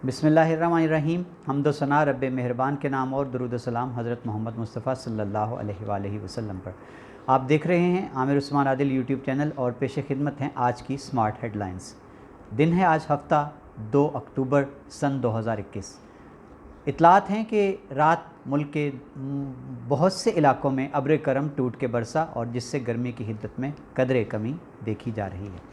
बिस्मिल्लाहिर्रहमानिर्रहीम। हम्द व सना रब मेहरबान के नाम और दरूद व सलाम हज़रत मोहम्मद मुस्तफ़ा सल्लल्लाहु अलैहि वसल्लम पर। आप देख रहे हैं आमिर उस्मान आदिल यूट्यूब चैनल और पेश खिदमत हैं आज की स्मार्ट हेडलाइंस। दिन है आज हफ्ता 2 अक्टूबर सन 2021। इतलात हैं कि रात मुल्क के बहुत से इलाकों में अब्र करम टूट के बरसा और जिससे गर्मी की हिद्दत में कदरे कमी देखी जा रही है।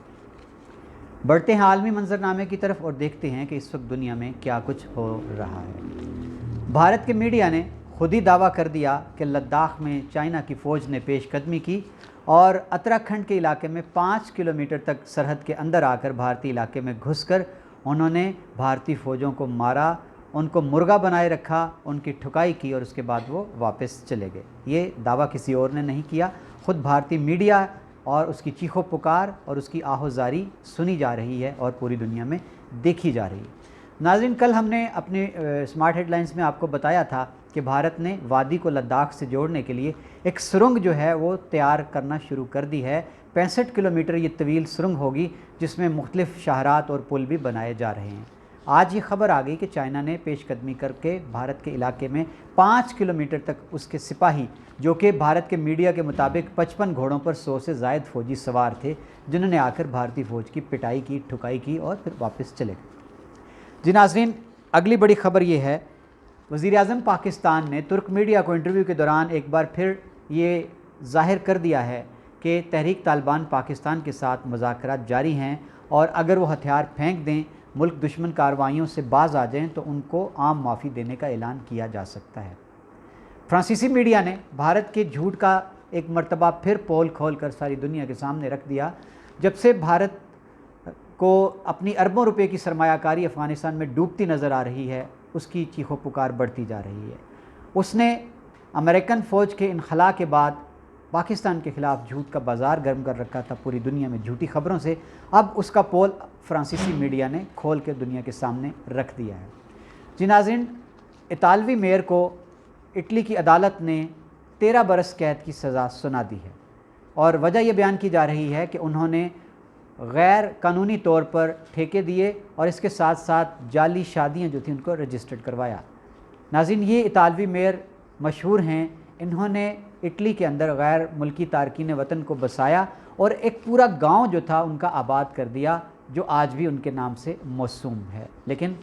बढ़ते हैं आलमी मंजरनामे की तरफ और देखते हैं कि इस वक्त दुनिया में क्या कुछ हो रहा है। भारत के मीडिया ने खुद ही दावा कर दिया कि लद्दाख में चाइना की फ़ौज ने पेशकदमी की और उत्तराखंड के इलाके में 5 किलोमीटर तक सरहद के अंदर आकर भारतीय इलाके में घुसकर उन्होंने भारतीय फ़ौजों को मारा, उनको मुर्गा बनाए रखा, उनकी ठुकाई की और उसके बाद वो वापस चले गए। ये दावा किसी और ने नहीं किया, ख़ुद भारतीय मीडिया और उसकी चीखो पुकार और उसकी आहोजारी सुनी जा रही है और पूरी दुनिया में देखी जा रही है। नाज़रीन, कल हमने अपने स्मार्ट हेडलाइंस में आपको बताया था कि भारत ने वादी को लद्दाख से जोड़ने के लिए एक सुरंग जो है वो तैयार करना शुरू कर दी है। 65 किलोमीटर ये तवील सुरंग होगी जिसमें मुख्तलिफ शाहरात और पुल भी बनाए जा रहे हैं। आज ये खबर आ गई कि चाइना ने पेशकदमी करके भारत के इलाके में 5 किलोमीटर तक उसके सिपाही, जो कि भारत के मीडिया के मुताबिक 55 घोड़ों पर 100 से ज़ायद फ़ौजी सवार थे, जिन्होंने आकर भारतीय फ़ौज की पिटाई की, ठुकाई की और फिर वापस चले गए। जी नाज़रीन, अगली बड़ी ख़बर ये है, वज़ीर-ए-आज़म पाकिस्तान ने तुर्क मीडिया को इंटरव्यू के दौरान एक बार फिर ये ज़ाहिर कर दिया है कि तहरीक तालिबान पाकिस्तान के साथ मुज़ाकरात जारी हैं और अगर वो हथियार फेंक दें, मुल्क दुश्मन कार्रवाइयों से बाज आ जाएं तो उनको आम माफ़ी देने का ऐलान किया जा सकता है। फ्रांसीसी मीडिया ने भारत के झूठ का एक मर्तबा फिर पोल खोल कर सारी दुनिया के सामने रख दिया। जब से भारत को अपनी अरबों रुपए की सरमायाकारी अफ़गानिस्तान में डूबती नज़र आ रही है, उसकी चीखो पुकार बढ़ती जा रही है। उसने अमेरिकन फ़ौज के इनखला के बाद पाकिस्तान के ख़िलाफ़ झूठ का बाज़ार गर्म कर रखा था पूरी दुनिया में झूठी खबरों से। अब उसका पोल फ्रांसीसी मीडिया ने खोल के दुनिया के सामने रख दिया है। जी नाज़रीन, इतालवी मेयर को इटली की अदालत ने 13 बरस कैद की सज़ा सुना दी है और वजह यह बयान की जा रही है कि उन्होंने गैर कानूनी तौर पर ठेके दिए और इसके साथ साथ जाली शादियां जो थी उनको रजिस्टर्ड करवाया। नाज़रीन, ये इतालवी मेयर मशहूर हैं। इन्होंने इटली के अंदर गैर मुल्की तारकीन वतन को बसाया और एक पूरा गांव जो था उनका आबाद कर दिया, जो आज भी उनके नाम से मौसूम है। लेकिन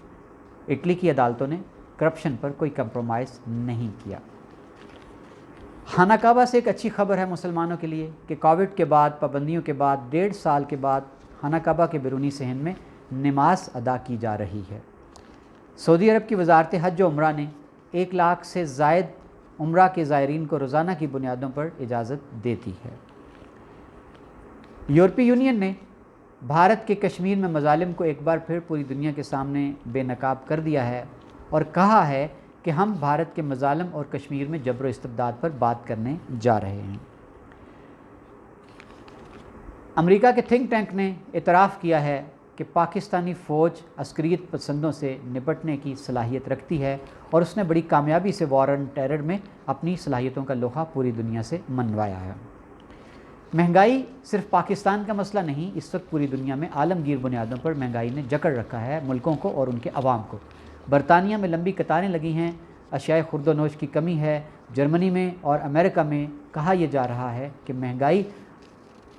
इटली की अदालतों ने करप्शन पर कोई कंप्रोमाइज़ नहीं किया। खाना काबा से एक अच्छी खबर है मुसलमानों के लिए कि कोविड के बाद, पाबंदियों के बाद, 1.5 साल के बाद खाना काबा के बैरूनी सहन में नमाज अदा की जा रही है। सऊदी अरब की वजारत हज व उम्रा ने 1 लाख से ज़ायद उम्रा के ज़ायरीन को रोज़ाना की बुनियादों पर इजाज़त देती है। यूरोपीय यूनियन ने भारत के कश्मीर में मज़ालिम को एक बार फिर पूरी दुनिया के सामने बेनकाब कर दिया है और कहा है कि हम भारत के मज़ालिम और कश्मीर में जबर इस्तिबदाद पर बात करने जा रहे हैं। अमेरिका के थिंक टैंक ने इतराफ़ किया है कि पाकिस्तानी फ़ौज अस्करियत पसंदों से निपटने की सलाहियत रखती है और उसने बड़ी कामयाबी से वॉर ऑन टेरर में अपनी सलाहियतों का लोहा पूरी दुनिया से मनवाया है। महंगाई सिर्फ पाकिस्तान का मसला नहीं, इस वक्त पूरी दुनिया में आलमगीर बुनियादों पर महंगाई ने जकड़ रखा है मुल्कों को और उनके अवाम को। बरतानिया में लंबी कतारें लगी हैं, अशियाए खुर्दोनोश की कमी है। जर्मनी में और अमेरिका में कहा यह जा रहा है कि महंगाई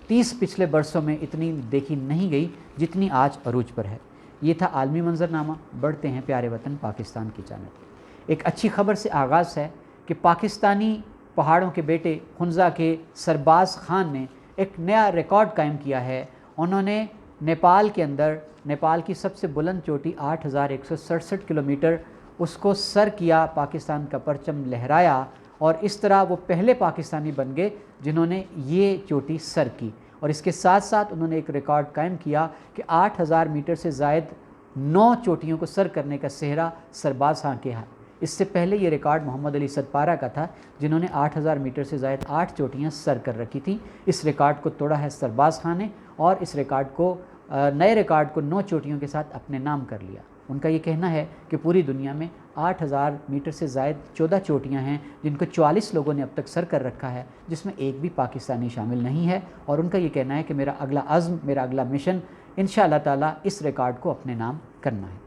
30 पिछले बरसों में इतनी देखी नहीं गई जितनी आज अरूज पर है। ये था आलमी मंजरनामा। बढ़ते हैं प्यारे वतन पाकिस्तान की जानिब। एक अच्छी खबर से आगाज़ है कि पाकिस्तानी पहाड़ों के बेटे खुंजा के सरबाज़ खान ने एक नया रिकॉर्ड कायम किया है। उन्होंने नेपाल के अंदर नेपाल की सबसे बुलंद चोटी 8167 किलोमीटर उसको सर किया, पाकिस्तान का परचम लहराया और इस तरह वो पहले पाकिस्तानी बन गए जिन्होंने ये चोटी सर की। और इसके साथ साथ उन्होंने एक रिकॉर्ड कायम किया कि 8000 मीटर से ज़ायद 9 चोटियों को सर करने का सेहरा सरबाज़ खान के हाथ। इससे पहले ये रिकॉर्ड मोहम्मद अली सदपारा का था जिन्होंने 8000 मीटर से ज़ायद 8 चोटियाँ सर कर रखी थी। इस रिकॉर्ड को तोड़ा है सरबाज़ खान ने और इस रिकॉर्ड को नए रिकॉर्ड को 9 चोटियों के साथ अपने नाम कर लिया। उनका ये कहना है कि पूरी दुनिया में 8000 मीटर से ज़ायद 14 चोटियाँ हैं जिनको 44 लोगों ने अब तक सर कर रखा है, जिसमें एक भी पाकिस्तानी शामिल नहीं है। और उनका ये कहना है कि मेरा अगला अज़्म, मेरा अगला मिशन इंशाअल्लाह ताला इस रिकॉर्ड को अपने नाम करना है।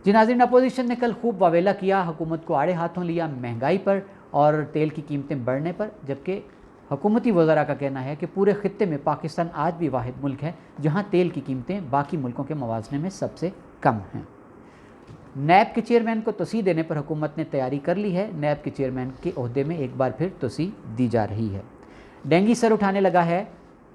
जी नाज़रीन, अपोजिशन ने कल खूब वावेला किया, हुकूमत को आड़े हाथों लिया महंगाई पर और तेल की कीमतें बढ़ने पर, जबकि हुकूमती वज़रा का कहना है कि पूरे खित्ते में पाकिस्तान आज भी वाहिद मुल्क है जहाँ तेल की कीमतें बाकी मुल्कों के मवाज़ने में सबसे कम हैं। नैब के चेयरमैन को तोसी देने पर हुकूमत ने तैयारी कर ली है। नैब के चेयरमैन के ओहदे में एक बार फिर तोसी दी जा रही है। डेंगू सर उठाने लगा है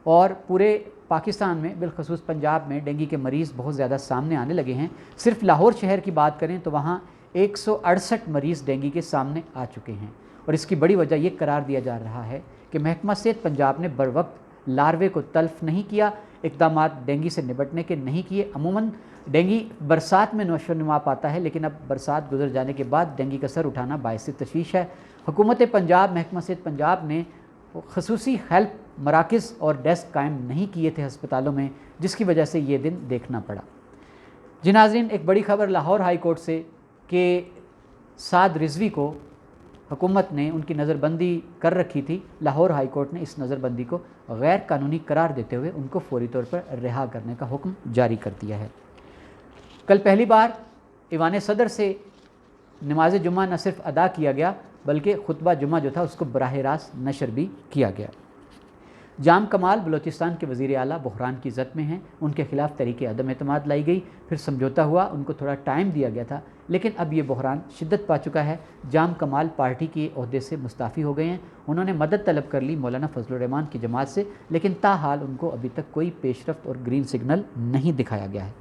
और पूरे पाकिस्तान में बिलखसूस पंजाब में डेंगू के मरीज़ बहुत ज़्यादा सामने आने लगे हैं। सिर्फ लाहौर शहर की बात करें तो वहाँ 168 मरीज़ डेंगू के सामने आ चुके हैं और इसकी बड़ी वजह ये करार दिया जा रहा है कि महकमा सेहत पंजाब ने बर वक्त लार्वे को तल्फ नहीं किया, इक़दाम डेंगू से निपटने के नहीं किए। अमूमन डेंगू बरसात में नशोनुमा पाता है, लेकिन अब बरसात गुजर जाने के बाद डेंगू का सर उठाना बाइस तशवीश है। हुकूमत पंजाब, महकमा सेहत पंजाब ने खसूसी हेल्प मराकज़ और डेस्क कायम नहीं किए थे हस्पतालों में, जिसकी वजह से ये दिन देखना पड़ा। जी नाज़रीन, एक बड़ी खबर लाहौर हाई कोर्ट से कि साद रिजवी को हुकूमत ने उनकी नज़रबंदी कर रखी थी। लाहौर हाई कोर्ट ने इस नज़रबंदी को गैर कानूनी करार देते हुए उनको फौरी तौर पर रिहा करने का हुक्म जारी कर दिया है। कल पहली बार ईवान सदर से नमाज जुम्मा न सिर्फ अदा किया गया बल्कि खुतबा जुम्मा जो था उसको बराह रास्त नशर भी किया गया। जाम कमाल बलोचिस्तान के वज़ीर आला बहरान की ज़द में हैं, उनके खिलाफ तहरीक अदम एतमाद लाई गई, फिर समझौता हुआ, उनको थोड़ा टाइम दिया गया था, लेकिन अब ये बहरान शिद्दत पा चुका है। जाम कमाल पार्टी के ओहदे से मुस्ताफ़ी हो गए हैं। उन्होंने मदद तलब कर ली मौलाना फजलुर रहमान की जमात से, लेकिन ताहाल उनको अभी तक कोई पेशरफ्त और ग्रीन सिग्नल नहीं दिखाया गया है।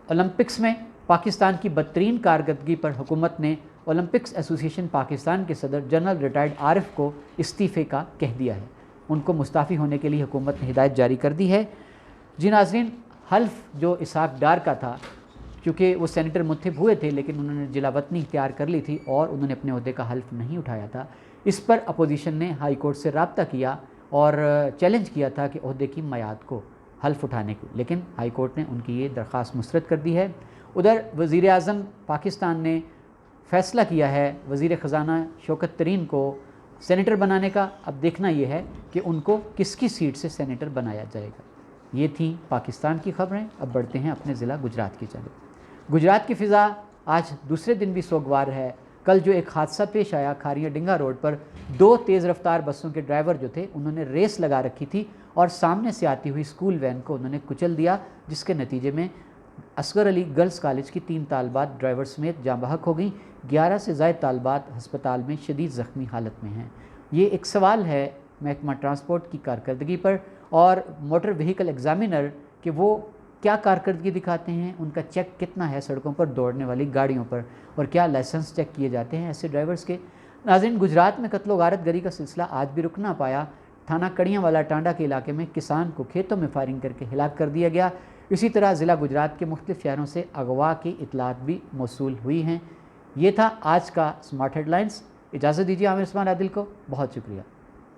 ओलंपिक्स में पाकिस्तान की बदतरीन कारकर्दगी पर हुकूमत ने ओलंपिक्स एसोसिएशन पाकिस्तान के सदर जनरल रिटायर्ड आरिफ को इस्तीफ़े का कह दिया है। उनको मुस्ताफ़ी होने के लिए हुकूमत ने हिदायत जारी कर दी है। जी नाज़रीन, हल्फ जो इसहाक डार का था, क्योंकि वो सेनेटर मुंतखब हुए थे लेकिन उन्होंने जिला वतनी इख्तियार कर ली थी और उन्होंने अपने ओहदे का हल्फ नहीं उठाया था, इस पर अपोजिशन ने हाई कोर्ट से रब्ता किया और चैलेंज किया था कि ओहदे की मियाद को हल्फ उठाने की, लेकिन हाई कोर्ट ने उनकी ये दरख्वास्त मुस्तरद कर दी है। उधर वज़ीर आज़म पाकिस्तान ने फ़ैसला किया है वज़ीर ख़जाना शौकत तरीन को सेनेटर बनाने का। अब देखना ये है कि उनको किसकी सीट से सेनेटर बनाया जाएगा। ये थी पाकिस्तान की खबरें। अब बढ़ते हैं अपने ज़िला गुजरात की जानब। गुजरात की फ़िज़ा आज दूसरे दिन भी सोगवार है। कल जो एक हादसा पेश आया खारिया डिंगा रोड पर, दो तेज़ रफ्तार बसों के ड्राइवर जो थे उन्होंने रेस लगा रखी थी और सामने से आती हुई स्कूल वैन को उन्होंने कुचल दिया, जिसके नतीजे में असगर अली गर्ल्स कॉलेज की 3 तालबात ड्राइवर समेत जाँ बहक हो गई। 11 से ज़ायद तालबात हस्पताल में शदीद ज़ख्मी हालत में हैं। ये एक सवाल है महकमा ट्रांसपोर्ट की कारकर्दगी पर और मोटर व्हीकल एग्ज़ामिनर कि वो क्या कारकर्दगी दिखाते हैं, उनका चेक कितना है सड़कों पर दौड़ने वाली गाड़ियों पर, और क्या लाइसेंस चेक किए जाते हैं ऐसे ड्राइवर्स के। नाज़रीन, गुजरात में कत्ल गारत गरी का सिलसिला आज भी रुक ना पाया। थाना कड़ियाँ वाला टांडा के इलाके में किसान को खेतों में फायरिंग करके हिलाक कर दिया गया। इसी तरह ज़िला गुजरात के मुख्तलिफ शहरों से अगवा की इतलात भी मौसूल हुई हैं। ये था आज का स्मार्ट हेडलाइंस। इजाज़त दीजिए आमिर उस्मान आदिल को। बहुत शुक्रिया।